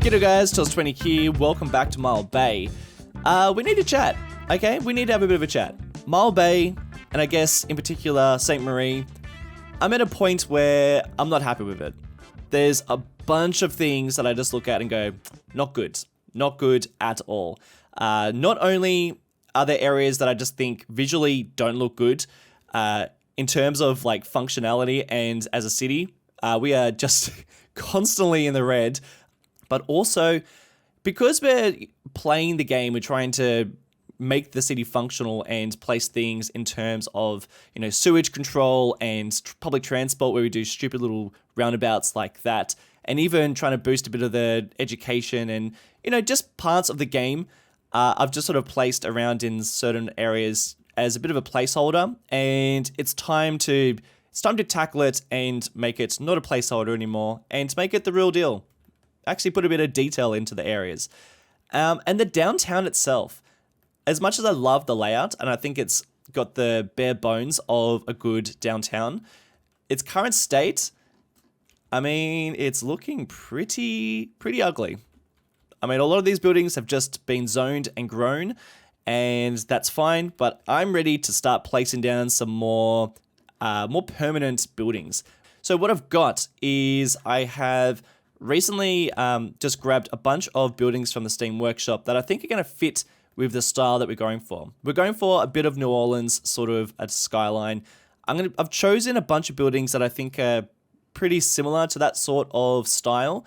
G'day guys, Toss20 here, welcome back to Mile Bay. We need to chat, okay? We need to have a bit of a chat. Mile Bay, and I guess in particular St. Marie, I'm at a point where I'm not happy with it. There's a bunch of things that I just look at and go, not good. Not good at all. Not only are there areas that I just think visually don't look good, in terms of like functionality and as a city, we are just constantly in the red. But also, because we're playing the game, we're trying to make the city functional and place things in terms of, you know, sewage control and public transport, where we do stupid little roundabouts like that, and even trying to boost a bit of the education and, you know, just parts of the game. I've just sort of placed around in certain areas as a bit of a placeholder, and it's time to tackle it and make it not a placeholder anymore and make it the real deal. Actually put a bit of detail into the areas. And the downtown itself, as much as I love the layout, and I think it's got the bare bones of a good downtown, its current state, I mean, it's looking pretty ugly. I mean, a lot of these buildings have just been zoned and grown, and that's fine, but I'm ready to start placing down some more permanent buildings. So what I've got is I have recently just grabbed a bunch of buildings from the Steam Workshop that I think are going to fit with the style that we're going for. We're going for a bit of New Orleans, sort of a skyline. I've chosen a bunch of buildings that I think are pretty similar to that sort of style.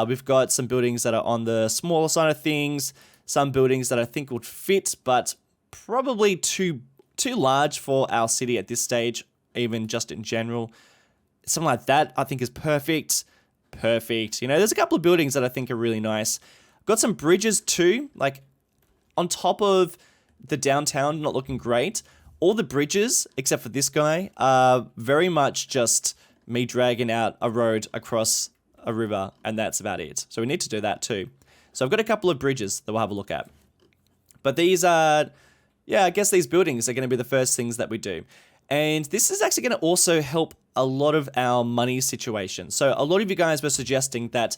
We've got some buildings that are on the smaller side of things, some buildings that I think would fit, but probably too large for our city at this stage, even just in general. Something like that I think is perfect. You know, there's a couple of buildings that I think are really nice. Got some bridges too, like on top of the downtown, not looking great. All the bridges, except for this guy, are very much just me dragging out a road across a river, and that's about it. So we need to do that too. So I've got a couple of bridges that we'll have a look at. But these are, yeah, I guess these buildings are going to be the first things that we do. And this is actually going to also help a lot of our money situation. So a lot of you guys were suggesting that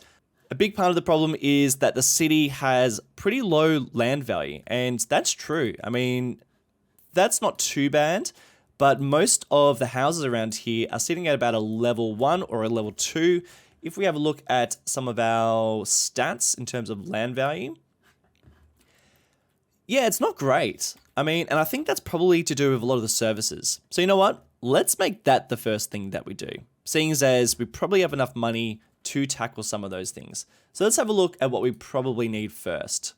a big part of the problem is that the city has pretty low land value. And that's true. I mean, that's not too bad. But most of the houses around here are sitting at about a level 1 or a level 2. If we have a look at some of our stats in terms of land value, yeah, it's not great. I mean, and I think that's probably to do with a lot of the services. So you know what? Let's make that the first thing that we do, seeing as we probably have enough money to tackle some of those things. So let's have a look at what we probably need first.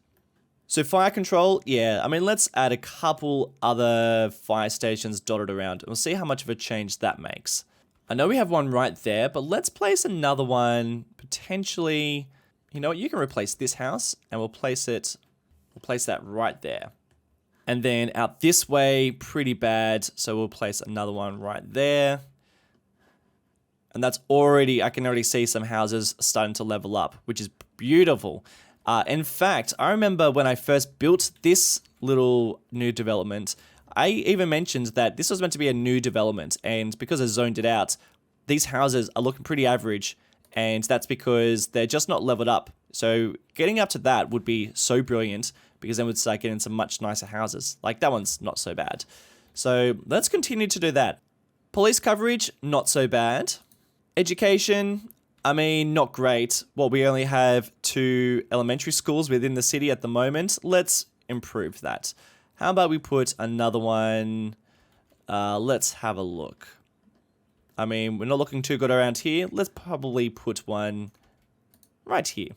So fire control, yeah, I mean, let's add a couple other fire stations dotted around and we'll see how much of a change that makes. I know we have one right there, but let's place another one potentially. You know what? You can replace this house and we'll place that right there. And then out this way, pretty bad. So we'll place another one right there. And that's already, I can already see some houses starting to level up, which is beautiful. In fact, I remember when I first built this little new development, I even mentioned that this was meant to be a new development. And because I zoned it out, these houses are looking pretty average. And that's because they're just not leveled up. So getting up to that would be so brilliant, because then we'd start getting some much nicer houses. Like that one's not so bad. So let's continue to do that. Police coverage, not so bad. Education, I mean, not great. Well, we only have 2 elementary schools within the city at the moment. Let's improve that. How about we put another one? Let's have a look. I mean, we're not looking too good around here. Let's probably put one right here.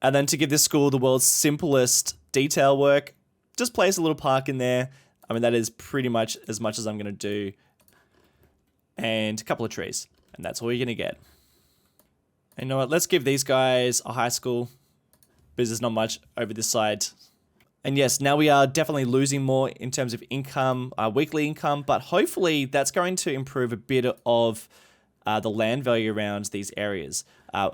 And then to give this school the world's simplest detail work, just place a little park in there. I mean, that is pretty much as I'm going to do. And a couple of trees. And that's all you're going to get. And you know what? Let's give these guys a high school, because there's not much over this side. And yes, now we are definitely losing more in terms of income, weekly income. But hopefully that's going to improve a bit of the land value around these areas.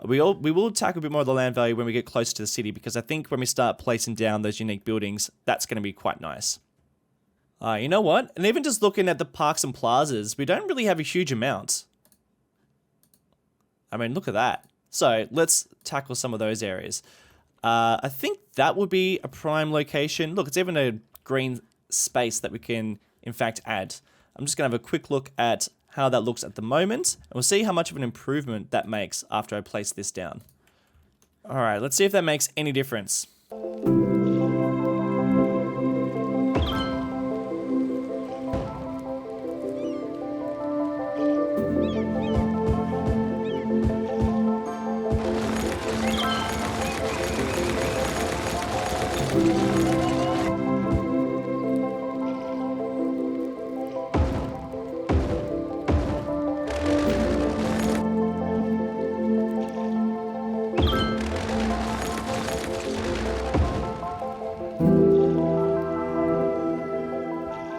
We will tackle a bit more of the land value when we get closer to the city, because I think when we start placing down those unique buildings, that's going to be quite nice. You know what? And even just looking at the parks and plazas, we don't really have a huge amount. I mean, look at that. So let's tackle some of those areas. I think that would be a prime location. Look, it's even a green space that we can, in fact, add. I'm just going to have a quick look at how that looks at the moment, and we'll see how much of an improvement that makes after I place this down. All right, let's see if that makes any difference.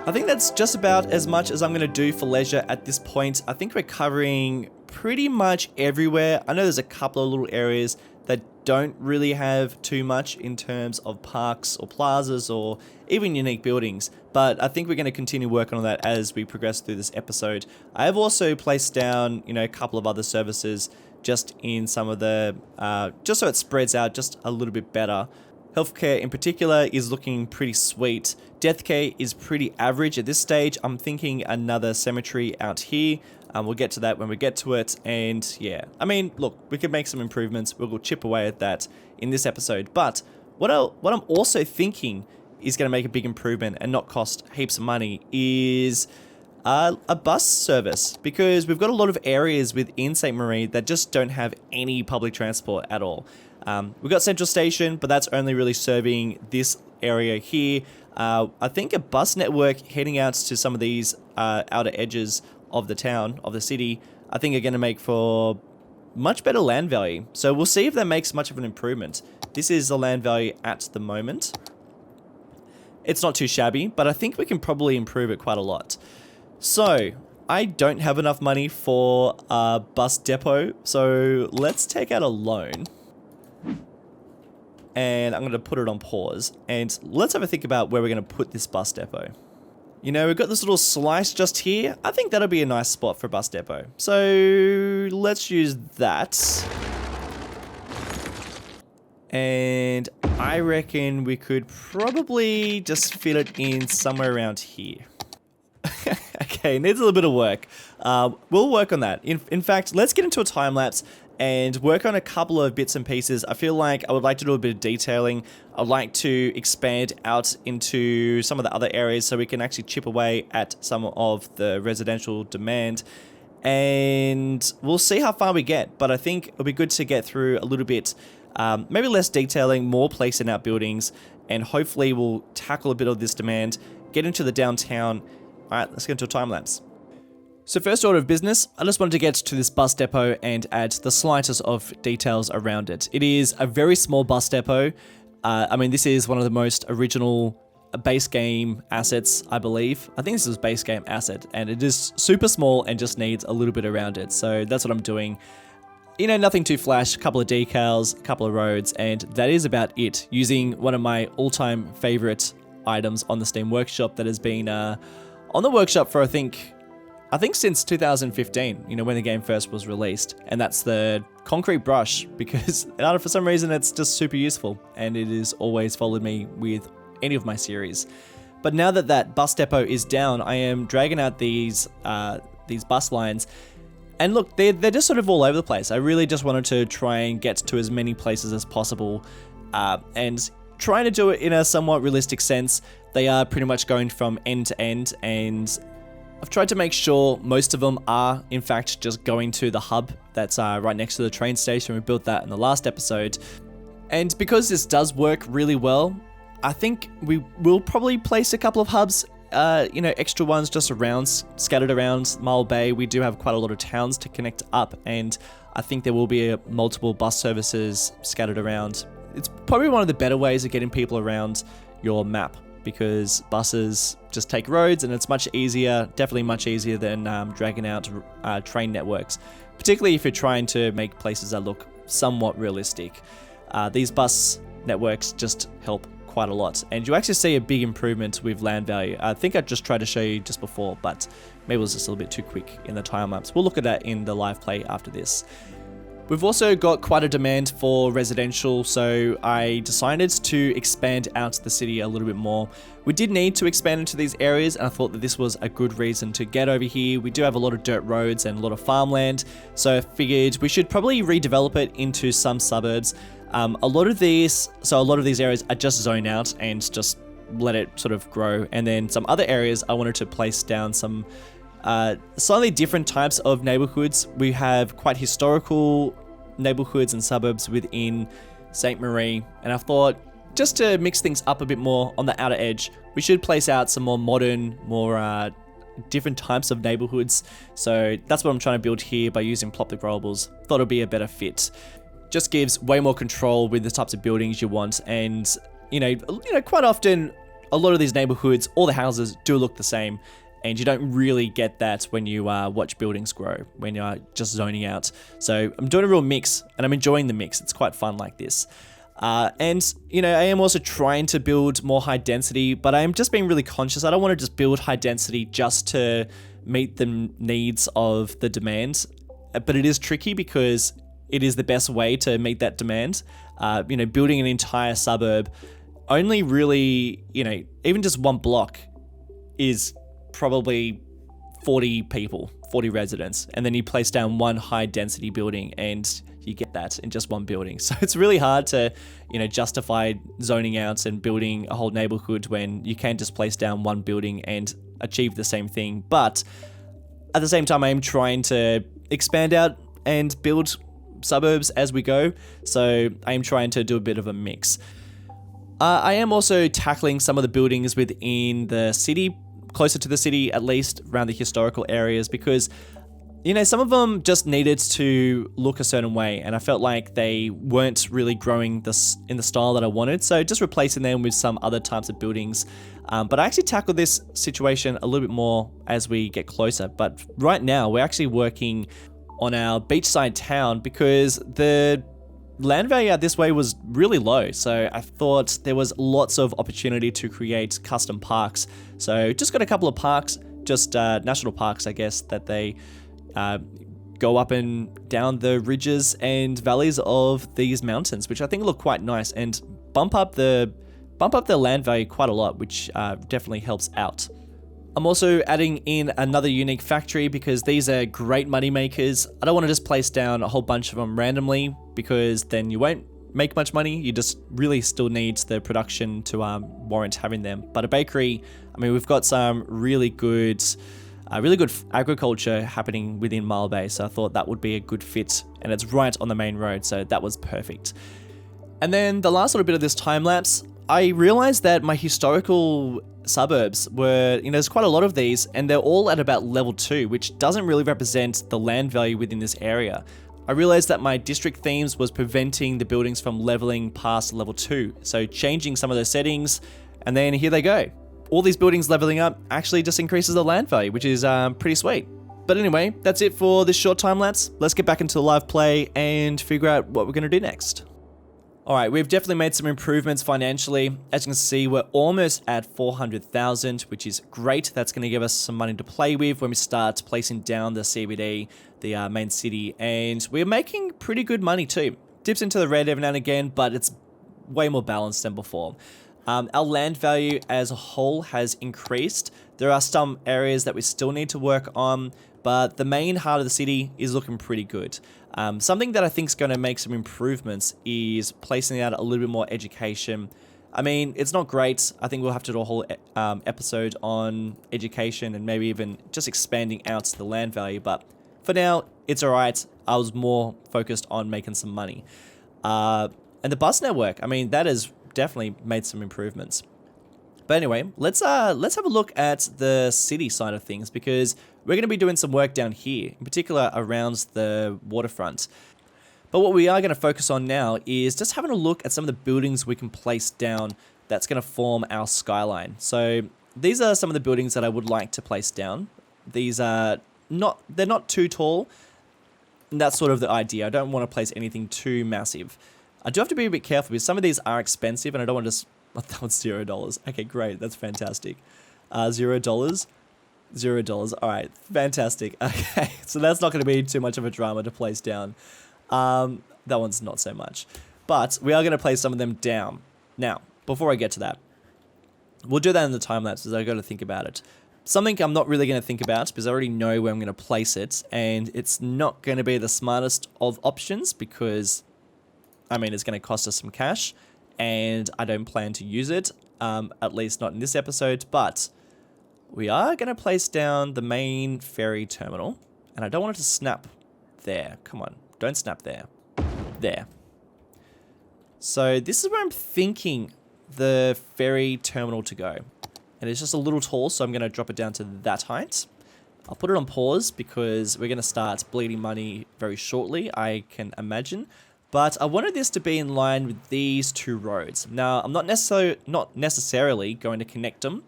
I think that's just about as much as I'm going to do for leisure at this point. I think we're covering pretty much everywhere. I know there's a couple of little areas that don't really have too much in terms of parks or plazas or even unique buildings, but I think we're going to continue working on that as we progress through this episode. I have also placed down, a couple of other services just in some of the, just so it spreads out just a little bit better. Healthcare in particular is looking pretty sweet. Death care is pretty average at this stage. I'm thinking another cemetery out here. We'll get to that when we get to it. And yeah, I mean, look, we can make some improvements. We'll chip away at that in this episode. But what I'm also thinking is going to make a big improvement and not cost heaps of money is a bus service, because we've got a lot of areas within St. Marie that just don't have any public transport at all. We've got Central Station, but that's only really serving this area here. I think a bus network heading out to some of these outer edges of the town, of the city, I think are going to make for much better land value. So we'll see if that makes much of an improvement. This is the land value at the moment. It's not too shabby, but I think we can probably improve it quite a lot. So I don't have enough money for a bus depot, so let's take out a loan. And I'm going to put it on pause. And let's have a think about where we're going to put this bus depot. We've got this little slice just here. I think that'll be a nice spot for a bus depot. So let's use that. And I reckon we could probably just fit it in somewhere around here. Okay, needs a little bit of work. We'll work on that. In fact, let's get into a time lapse and work on a couple of bits and pieces. I feel like I would like to do a bit of detailing. I'd like to expand out into some of the other areas so we can actually chip away at some of the residential demand. And we'll see how far we get. But I think it'll be good to get through a little bit, maybe less detailing, more placing out buildings, and hopefully we'll tackle a bit of this demand, get into the downtown. All right, let's get into a time lapse. So first order of business, I just wanted to get to this bus depot and add the slightest of details around it. It is a very small bus depot. I mean, this is one of the most original base game assets, I believe. I think this is a base game asset, and it is super small and just needs a little bit around it. So that's what I'm doing. Nothing too flash, a couple of decals, a couple of roads, and that is about it. Using one of my all-time favorite items on the Steam Workshop that has been on the workshop for, I think since 2015, when the game first was released. And that's the concrete brush, because for some reason it's just super useful, and it has always followed me with any of my series. But now that that bus depot is down, I am dragging out these bus lines. And look, they're just sort of all over the place. I really just wanted to try and get to as many places as possible, and trying to do it in a somewhat realistic sense. They are pretty much going from end to end, and I've tried to make sure most of them are, in fact, just going to the hub that's right next to the train station. We built that in the last episode. And because this does work really well, I think we will probably place a couple of hubs, extra ones just scattered around Mile Bay. We do have quite a lot of towns to connect up, and I think there will be multiple bus services scattered around. It's probably one of the better ways of getting people around your map, because buses just take roads, and it's much easier, definitely much easier than dragging out train networks, particularly if you're trying to make places that look somewhat realistic. These bus networks just help quite a lot, and you actually see a big improvement with land value. I think I just tried to show you just before, but maybe it was just a little bit too quick in the time lapse. We'll look at that in the live play after this. We've also got quite a demand for residential, so I decided to expand out the city a little bit more. We did need to expand into these areas, and I thought that this was a good reason to get over here. We do have a lot of dirt roads and a lot of farmland, so I figured we should probably redevelop it into some suburbs. A lot of these areas are just zone out and just let it sort of grow, and then some other areas I wanted to place down some slightly different types of neighborhoods. We have quite historical neighborhoods and suburbs within St. Marie, and I thought just to mix things up a bit more on the outer edge, we should place out some more modern, more different types of neighborhoods. So that's what I'm trying to build here by using Plop the Growables. Thought it'd be a better fit. Just gives way more control with the types of buildings you want, and you know, quite often a lot of these neighborhoods, all the houses do look the same. And you don't really get that when you watch buildings grow, when you're just zoning out. So I'm doing a real mix, and I'm enjoying the mix. It's quite fun like this. And, you know, I am also trying to build more high density, but I am just being really conscious. I don't want to just build high density just to meet the needs of the demand. But it is tricky because it is the best way to meet that demand. You know, building an entire suburb, only really, you know, even just one block is probably 40 people, 40 residents, and then you place down one high density building and you get that in just one building. So it's really hard to, you know, justify zoning out and building a whole neighborhood when you can just place down one building and achieve the same thing. But at the same time, I am trying to expand out and build suburbs as we go. So I am trying to do a bit of a mix. I am also tackling some of the buildings within the city, closer to the city, at least around the historical areas, because, you know, some of them just needed to look a certain way, and I felt like they weren't really growing in the style that I wanted, so just replacing them with some other types of buildings. But I actually tackled this situation a little bit more as we get closer. But right now, we're actually working on our beachside town because the land value out this way was really low, so I thought there was lots of opportunity to create custom parks. So just got a couple of parks, just national parks, I guess, that they go up and down the ridges and valleys of these mountains, which I think look quite nice and bump up the land value quite a lot, which definitely helps out. I'm also adding in another unique factory because these are great money makers. I don't want to just place down a whole bunch of them randomly because then you won't make much money. You just really still need the production to warrant having them. But a bakery, I mean, we've got some really good agriculture happening within Mile Bay, so I thought that would be a good fit, and it's right on the main road, so that was perfect. And then the last little bit of this time lapse, I realized that my historical suburbs were, you know, there's quite a lot of these, and they're all at about level 2, which doesn't really represent the land value within this area. I realized that my district themes was preventing the buildings from leveling past level 2, so changing some of those settings, and then here they go. All these buildings leveling up actually just increases the land value, which is pretty sweet. But anyway, that's it for this short time lapse. Let's get back into the live play and figure out what we're going to do next. Alright, we've definitely made some improvements financially. As you can see, we're almost at 400,000, which is great. That's going to give us some money to play with when we start placing down the CBD, the main city, and we're making pretty good money too. Dips into the red every now and again, but it's way more balanced than before. Our land value as a whole has increased. There are some areas that we still need to work on, but the main heart of the city is looking pretty good. Something that I think is going to make some improvements is placing out a little bit more education. I mean, it's not great. I think we'll have to do a whole episode on education and maybe even just expanding out the land value. But for now, it's all right. I was more focused on making some money. And the bus network, I mean, that has definitely made some improvements. But anyway, let's have a look at the city side of things, because we're going to be doing some work down here, in particular around the waterfront. But what we are going to focus on now is just having a look at some of the buildings we can place down that's going to form our skyline. So these are some of the buildings that I would like to place down. These are they're not too tall. And that's sort of the idea. I don't want to place anything too massive. I do have to be a bit careful because some of these are expensive and I don't want to just... Oh, that was $0. Okay, great. That's fantastic. $0. $0. All right, fantastic. Okay, so that's not going to be too much of a drama to place down. That one's not so much. But we are going to place some of them down. Now, before I get to that, we'll do that in the time lapse because I've got to think about it. Something I'm not really going to think about because I already know where I'm going to place it, and it's not going to be the smartest of options because, I mean, it's going to cost us some cash, and I don't plan to use it, at least not in this episode, but we are going to place down the main ferry terminal, and I don't want it to snap there. Come on, don't snap there. There. So this is where I'm thinking the ferry terminal to go. And it's just a little tall, so I'm going to drop it down to that height. I'll put it on pause because we're going to start bleeding money very shortly, I can imagine. But I wanted this to be in line with these two roads. Now, I'm not necessarily going to connect them.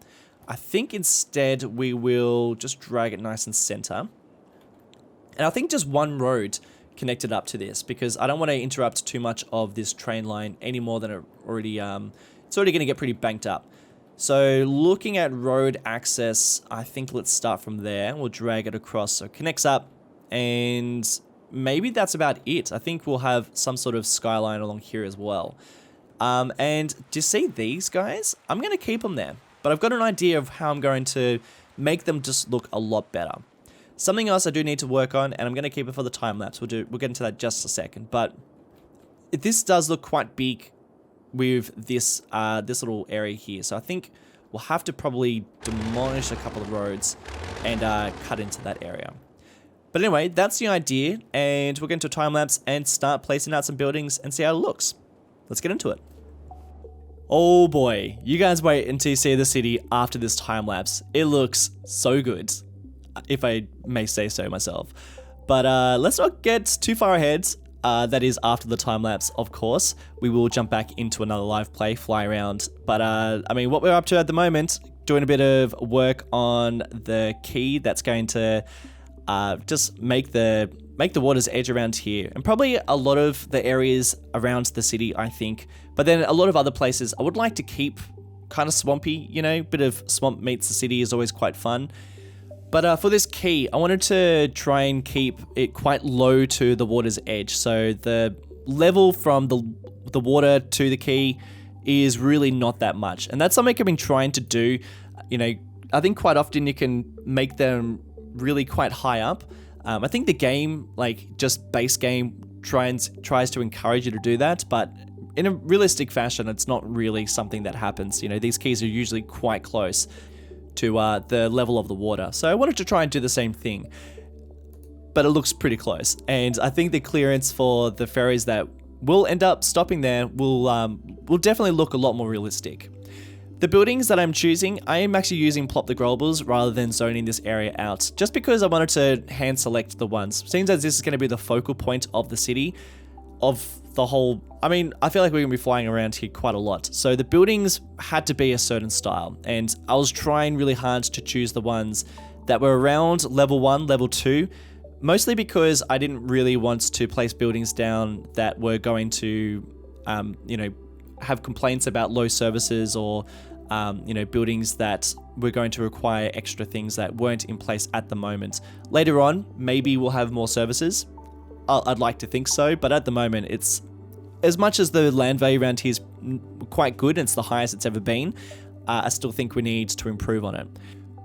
I think instead we will just drag it nice and center. And I think just one road connected up to this because I don't want to interrupt too much of this train line any more than it already, it's already going to get pretty banked up. So looking at road access, I think let's start from there. We'll drag it across so it connects up, and maybe that's about it. I think we'll have some sort of skyline along here as well. And do you see these guys? I'm going to keep them there, but I've got an idea of how I'm going to make them just look a lot better. Something else I do need to work on, and I'm going to keep it for the time lapse. We'll get into that just a second, but this does look quite big with this this little area here. So I think we'll have to probably demolish a couple of roads and cut into that area. But anyway, that's the idea, and we'll get into a time lapse and start placing out some buildings and see how it looks. Let's get into it. Oh boy, you guys wait until you see the city after this time lapse. It looks so good, if I may say so myself. But let's not get too far ahead. That is after the time lapse, of course. We will jump back into another live play, fly around. But I mean, what we're up to at the moment, doing a bit of work on the key that's going to just make the water's edge around here, and probably a lot of the areas around the city, I think. But then a lot of other places I would like to keep kind of swampy. You know, bit of swamp meets the city is always quite fun. But for this key, I wanted to try and keep it quite low to the water's edge. So the level from the water to the key is really not that much. And that's something I've been trying to do. You know, I think quite often you can make them really quite high up. I think the game, like just base game, tries to encourage you to do that. But in a realistic fashion, it's not really something that happens. You know, these keys are usually quite close to the level of the water. So I wanted to try and do the same thing, but it looks pretty close. And I think the clearance for the ferries that will end up stopping there will definitely look a lot more realistic. The buildings that I'm choosing, I am actually using plop the globals rather than zoning this area out, just because I wanted to hand select the ones. Seems as this is going to be the focal point of the city, of the whole. I mean, I feel like we're going to be flying around here quite a lot. So the buildings had to be a certain style, and I was trying really hard to choose the ones that were around level 1, level 2, mostly because I didn't really want to place buildings down that were going to, you know, have complaints about low services or, you know, buildings that were going to require extra things that weren't in place at the moment. Later on, maybe we'll have more services. I'd like to think so, but at the moment, it's as much as the land value around here is quite good, and it's the highest it's ever been. I still think we need to improve on it.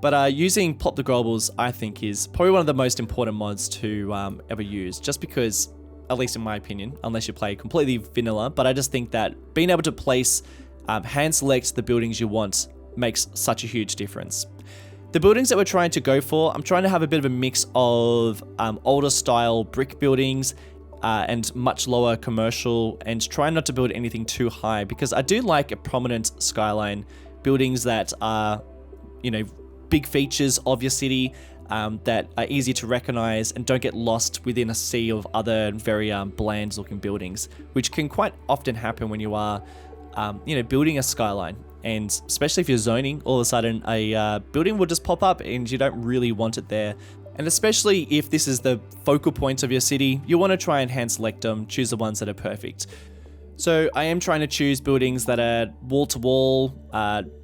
But using Plop the Globals, I think, is probably one of the most important mods to ever use, just because, at least in my opinion, unless you play completely vanilla, but I just think that being able to place, hand select the buildings you want makes such a huge difference. The buildings that we're trying to go for, I'm trying to have a bit of a mix of older style brick buildings and much lower commercial, and try not to build anything too high, because I do like a prominent skyline, buildings that are, you know, big features of your city, that are easy to recognize and don't get lost within a sea of other very bland looking buildings, which can quite often happen when you are, you know, building a skyline. And especially if you're zoning, all of a sudden a building will just pop up and you don't really want it there. And especially if this is the focal point of your city, you want to try and hand select them, choose the ones that are perfect. So I am trying to choose buildings that are wall to wall,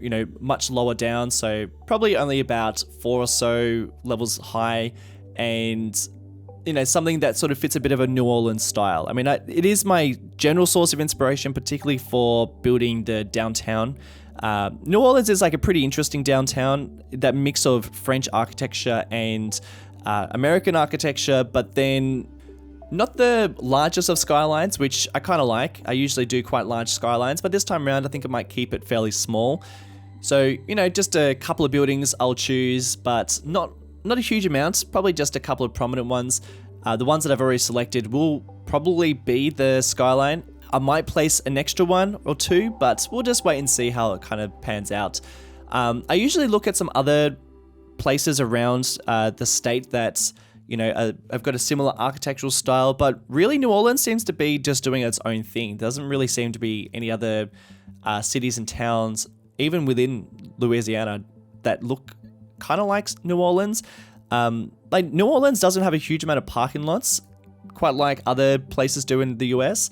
you know, much lower down. So probably only about 4 or so levels high, and something that sort of fits a bit of a New Orleans style. I mean, it is my general source of inspiration, particularly for building the downtown. New Orleans is like a pretty interesting downtown, that mix of French architecture and American architecture, but then not the largest of skylines, which I kind of like. I usually do quite large skylines, but this time around I think I might keep it fairly small. So, just a couple of buildings I'll choose, but not a huge amount, probably just a couple of prominent ones. The ones that I've already selected will probably be the skyline. I might place an extra one or two, but we'll just wait and see how it kind of pans out. I usually look at some other places around the state that, have got a similar architectural style, but really New Orleans seems to be just doing its own thing. There doesn't really seem to be any other cities and towns, even within Louisiana, that look kind of like New Orleans. Like New Orleans doesn't have a huge amount of parking lots, quite like other places do in the US.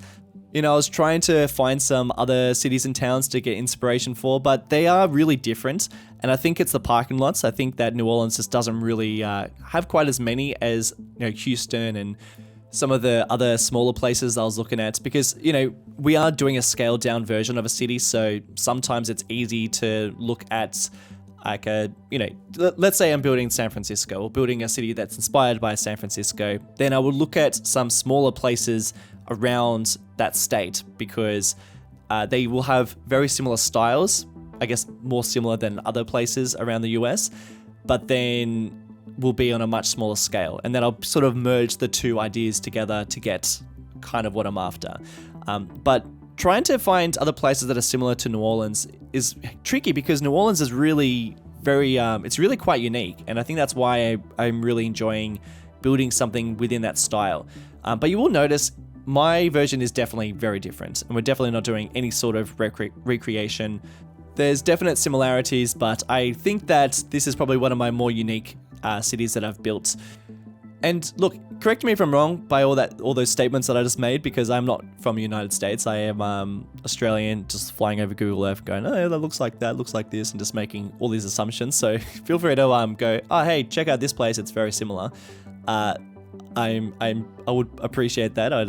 I was trying to find some other cities and towns to get inspiration for, but they are really different. And I think it's the parking lots. I think that New Orleans just doesn't really have quite as many as Houston and some of the other smaller places I was looking at, because we are doing a scaled down version of a city, so sometimes it's easy to look at like let's say I'm building San Francisco, or building a city that's inspired by San Francisco, then I would look at some smaller places around that state, because they will have very similar styles, I guess more similar than other places around the US, but then will be on a much smaller scale. And then I'll sort of merge the two ideas together to get kind of what I'm after. But trying to find other places that are similar to New Orleans is tricky, because New Orleans is really it's really quite unique. And I think that's why I'm really enjoying building something within that style. But you will notice my version is definitely very different, and we're definitely not doing any sort of recreation. There's definite similarities, but I think that this is probably one of my more unique cities that I've built. And look, correct me if I'm wrong by all those statements that I just made, because I'm not from the United States. I am Australian, just flying over Google Earth going, oh, that looks like that, looks like this, and just making all these assumptions. So feel free to go, oh, hey, check out this place, it's very similar. I would appreciate that. I'd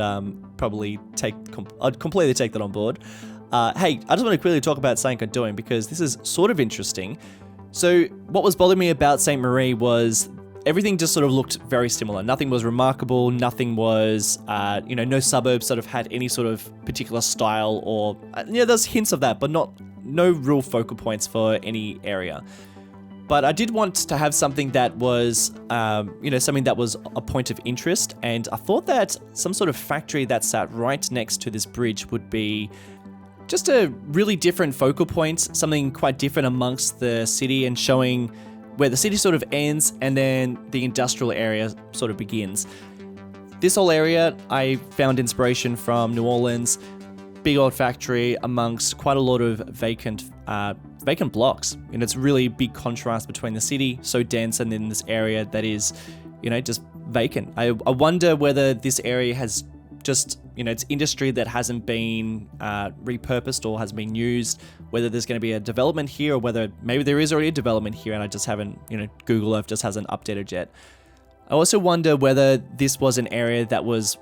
completely take that on board. Hey, I just want to quickly talk about something I'm doing, because this is sort of interesting. So what was bothering me about St. Marie was everything just sort of looked very similar. Nothing was remarkable. Nothing was, no suburbs sort of had any sort of particular style, or, there's hints of that, but no real focal points for any area. But I did want to have something that was, something that was a point of interest. And I thought that some sort of factory that sat right next to this bridge would be just a really different focal point, something quite different amongst the city, and showing where the city sort of ends and then the industrial area sort of begins. This whole area, I found inspiration from New Orleans, big old factory amongst quite a lot of vacant blocks. And it's really big contrast between the city, so dense, and then this area that is, just vacant. I wonder whether this area has just, it's industry that hasn't been repurposed or has been used, whether there's going to be a development here, or whether maybe there is already a development here and I just haven't, Google Earth just hasn't updated yet. I also wonder whether this was an area that was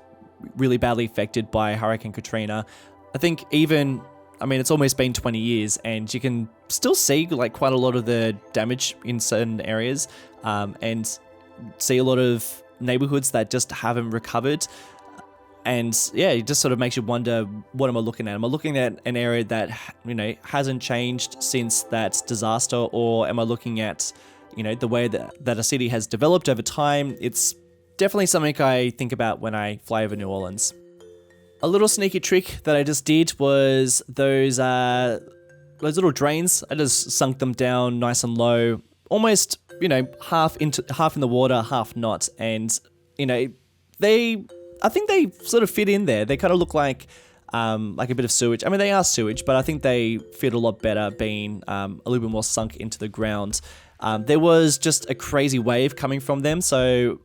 really badly affected by Hurricane Katrina. I think it's almost been 20 years and you can still see like quite a lot of the damage in certain areas, and see a lot of neighborhoods that just haven't recovered. And yeah, it just sort of makes you wonder, what am I looking at? Am I looking at an area that, hasn't changed since that disaster? Or am I looking at, the way that a city has developed over time? It's definitely something I think about when I fly over New Orleans. A little sneaky trick that I just did was those little drains. I just sunk them down nice and low, almost, half in the water, half not. And, I think they sort of fit in there. They kind of look like a bit of sewage. I mean, they are sewage, but I think they fit a lot better being a little bit more sunk into the ground. There was just a crazy wave coming from them, so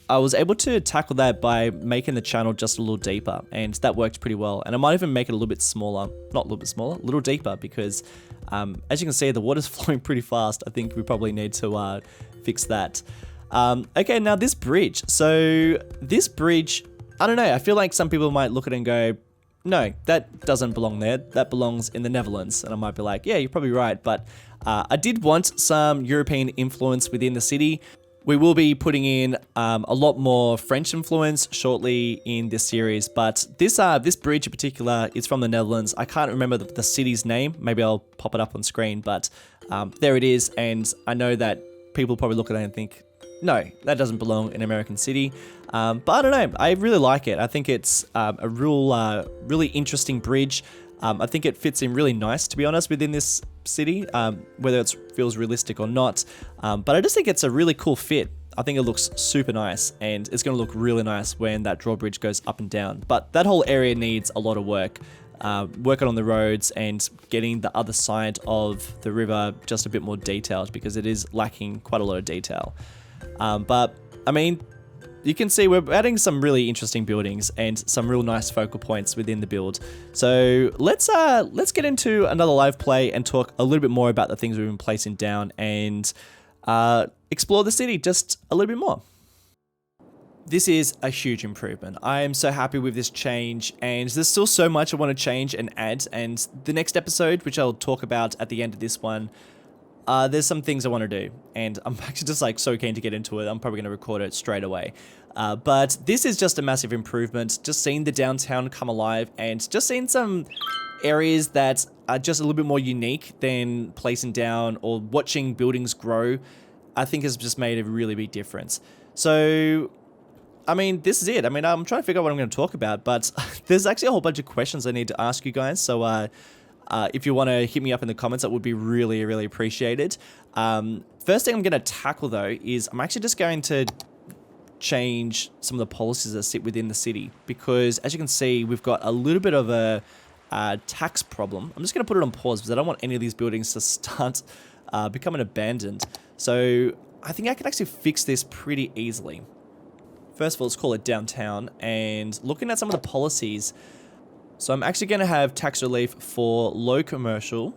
I was able to tackle that by making the channel just a little deeper, and that worked pretty well. And I might even make it a little bit smaller. Not a little bit smaller, a little deeper, because as you can see, the water's flowing pretty fast. I think we probably need to fix that. Okay, now this bridge. So this bridge, I don't know. I feel like some people might look at it and go, no, that doesn't belong there. That belongs in the Netherlands. And I might be like, yeah, you're probably right. But I did want some European influence within the city. We will be putting in a lot more French influence shortly in this series, but this bridge in particular is from the Netherlands. I can't remember the city's name. Maybe I'll pop it up on screen, but there it is. And I know that people probably look at it and think, no, that doesn't belong in an American city. But I don't know. I really like it. I think it's a really interesting bridge. I think it fits in really nice, to be honest, within this city, whether it feels realistic or not. But I just think it's a really cool fit. I think it looks super nice, and it's going to look really nice when that drawbridge goes up and down. But that whole area needs a lot of work. Working on the roads and getting the other side of the river just a bit more detailed, because it is lacking quite a lot of detail. But I mean, you can see we're adding some really interesting buildings and some real nice focal points within the build. So let's get into another live play and talk a little bit more about the things we've been placing down and explore the city just a little bit more. This is a huge improvement. I am so happy with this change, and there's still so much I want to change and add. And the next episode, which I'll talk about at the end of this one, there's some things I want to do, and I'm actually just like so keen to get into it. I'm probably going to record it straight away. But this is just a massive improvement. Just seeing the downtown come alive and just seeing some areas that are just a little bit more unique than placing down or watching buildings grow, I think has just made a really big difference. So, I mean, this is it. I mean, I'm trying to figure out what I'm going to talk about, but there's actually a whole bunch of questions I need to ask you guys. So, if you want to hit me up in the comments, that would be really, really appreciated. First thing I'm going to tackle, though, is I'm actually just going to change some of the policies that sit within the city, because as you can see, we've got a little bit of a tax problem. I'm just going to put it on pause because I don't want any of these buildings to start becoming abandoned. So I think I can actually fix this pretty easily. First of all, let's call it downtown, and looking at some of the policies. So I'm actually going to have tax relief for low commercial.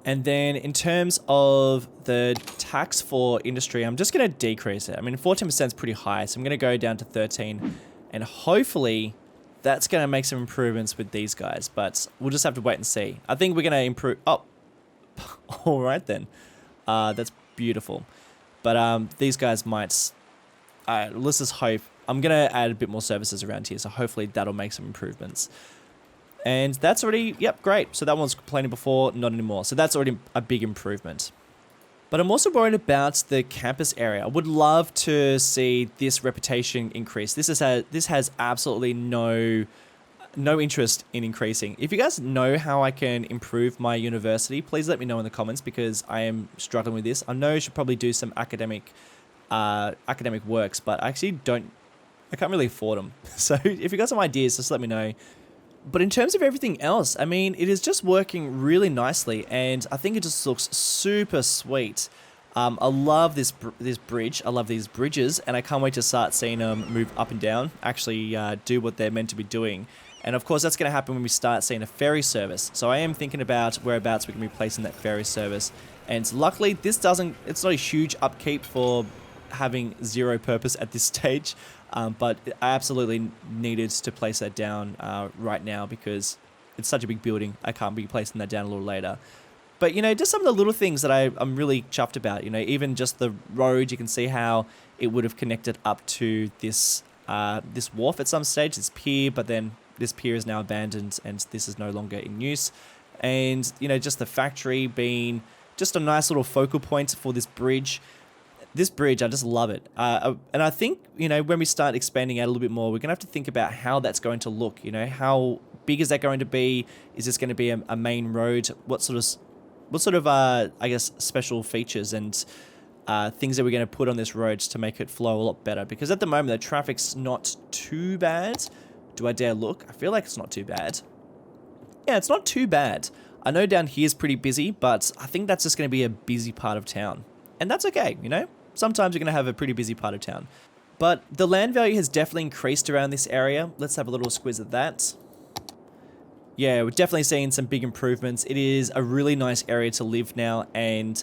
And then in terms of the tax for industry, I'm just going to decrease it. I mean, 14% is pretty high, so I'm going to go down to 13. And hopefully that's going to make some improvements with these guys, but we'll just have to wait and see. I think we're going to improve. Oh, all right then. That's beautiful. But these guys might, let's just hope. I'm going to add a bit more services around here, so hopefully that'll make some improvements. And that's already, yep, great. So that one was complaining before, not anymore. So that's already a big improvement. But I'm also worried about the campus area. I would love to see this reputation increase. This has absolutely no interest in increasing. If you guys know how I can improve my university, please let me know in the comments, because I am struggling with this. I know I should probably do some academic works, but I actually I can't really afford them. So if you got some ideas, just let me know. But in terms of everything else, I mean, it is just working really nicely, and I think it just looks super sweet. I love this bridge. I love these bridges, and I can't wait to start seeing them move up and down, actually do what they're meant to be doing. And of course, that's going to happen when we start seeing a ferry service. So I am thinking about whereabouts we can be placing that ferry service. And luckily, it's not a huge upkeep for having zero purpose at this stage. But I absolutely needed to place that down right now, because it's such a big building. I can't be placing that down a little later. But, you know, just some of the little things that I'm really chuffed about. You know, even just the road, you can see how it would have connected up to this wharf at some stage, this pier, but then this pier is now abandoned and this is no longer in use. And, you know, just the factory being just a nice little focal point for this bridge. This bridge, I just love it. And I think, you know, when we start expanding out a little bit more, we're going to have to think about how that's going to look. You know, how big is that going to be? Is this going to be a main road? What sort of I guess, special features and things that we're going to put on this road to make it flow a lot better? Because at the moment, the traffic's not too bad. Do I dare look? I feel like it's not too bad. Yeah, it's not too bad. I know down here is pretty busy, but I think that's just going to be a busy part of town. And that's okay, you know? Sometimes you're going to have a pretty busy part of town. But the land value has definitely increased around this area. Let's have a little squiz at that. Yeah, we're definitely seeing some big improvements. It is a really nice area to live now, and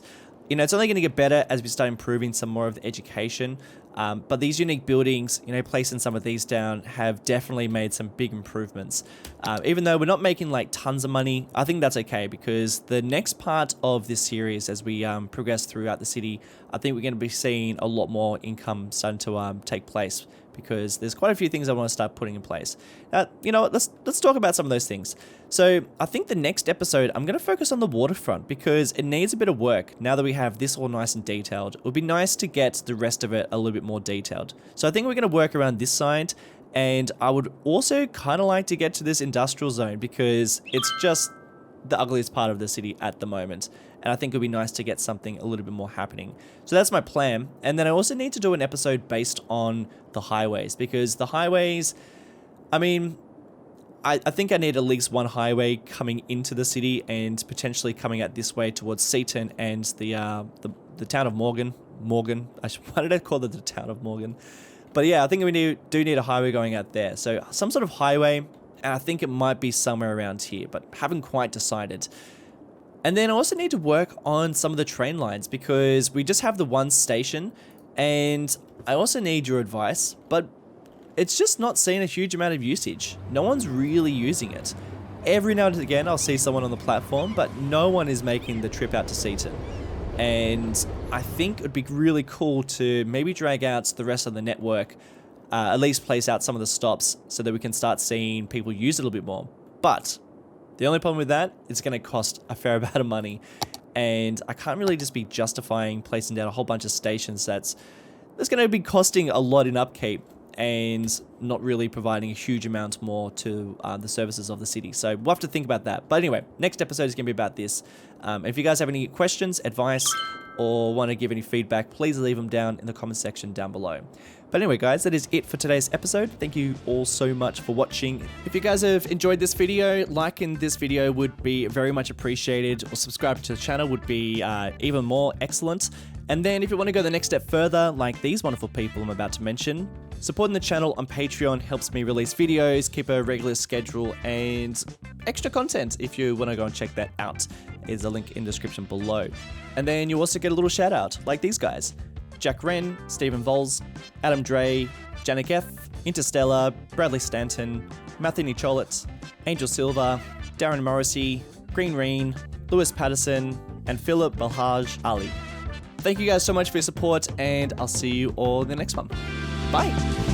You know, it's only going to get better as we start improving some more of the education. But these unique buildings, you know, placing some of these down have definitely made some big improvements. Even though we're not making like tons of money, I think that's okay because the next part of this series, as we progress throughout the city, I think we're going to be seeing a lot more income starting to take place because there's quite a few things I want to start putting in place. You know what, let's talk about some of those things. So I think the next episode, I'm going to focus on the waterfront because it needs a bit of work now that we have this all nice and detailed. It would be nice to get the rest of it a little bit more detailed. So I think we're going to work around this side, and I would also kind of like to get to this industrial zone because it's just the ugliest part of the city at the moment. And I think it would be nice to get something a little bit more happening. So that's my plan. And then I also need to do an episode based on the highways because the highways, I mean, I think I need at least one highway coming into the city and potentially coming out this way towards Seaton and the town of Morgan. Why did I call it the town of Morgan? But yeah, I think we do need a highway going out there. So some sort of highway, and I think it might be somewhere around here, but haven't quite decided. And then I also need to work on some of the train lines because we just have the one station, and I also need your advice, but it's just not seeing a huge amount of usage. No one's really using it. Every now and again, I'll see someone on the platform, but no one is making the trip out to Seaton. And I think it would be really cool to maybe drag out the rest of the network, at least place out some of the stops so that we can start seeing people use it a little bit more. But the only problem with that, it's going to cost a fair amount of money. And I can't really just be justifying placing down a whole bunch of stations that's going to be costing a lot in upkeep and not really providing a huge amount more to the services of the city. So we'll have to think about that. But anyway, next episode is going to be about this. If you guys have any questions, advice, or want to give any feedback, please leave them down in the comment section down below. But anyway, guys, that is it for today's episode. Thank you all so much for watching. If you guys have enjoyed this video, liking this video would be very much appreciated, or subscribe to the channel would be even more excellent. And then if you want to go the next step further, like these wonderful people I'm about to mention, supporting the channel on Patreon helps me release videos, keep a regular schedule, and extra content. If you want to go and check that out, there's a link in the description below. And then you also get a little shout out, like these guys: Jack Wren, Stephen Vols, Adam Dre, Janik F, Interstellar, Bradley Stanton, Matthew Nicholet, Angel Silva, Darren Morrissey, Green Reen, Lewis Patterson, and Philip Balhaj Ali. Thank you guys so much for your support, and I'll see you all in the next one. Bye!